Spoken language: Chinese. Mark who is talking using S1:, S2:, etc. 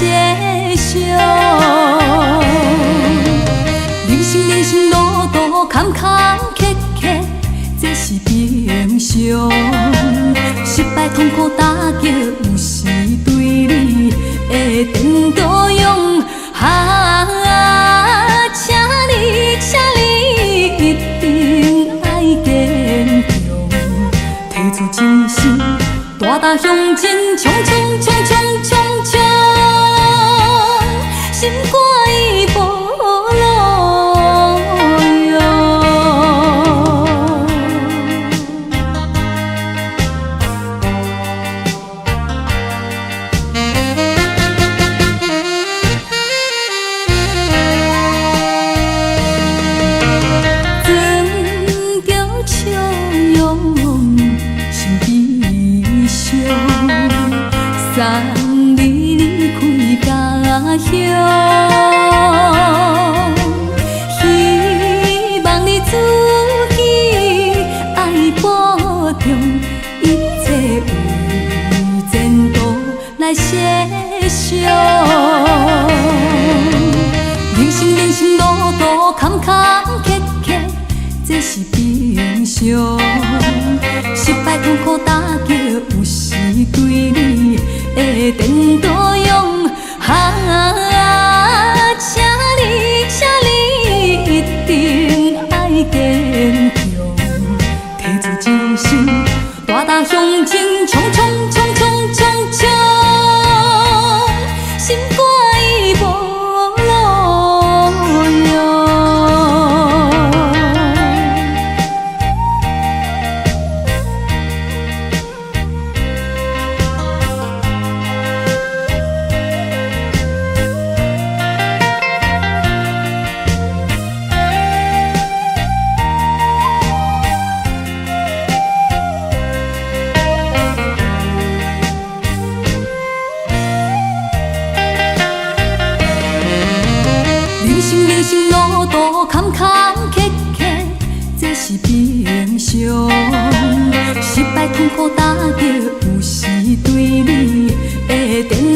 S1: 写上。人生路途坎坎坷坷，这是平常。失败痛苦打击，有时对你会颠倒用。请你一定爱坚强，提出真心，大踏向前，冲冲冲冲冲冲，心肝已无路用。送你离开家乡，希望你自己爱保重，一切为前途来写上。人生路途坎坎坷坷，这是平常。失败痛苦打击，有时对你会颠倒用。请你一定爱坚强，提出真心，大踏向前，冲冲冲冲冲冲，心肝已无路用。人生路途坎坎坷坷，这是平常。失败痛苦打击，有时对你会颠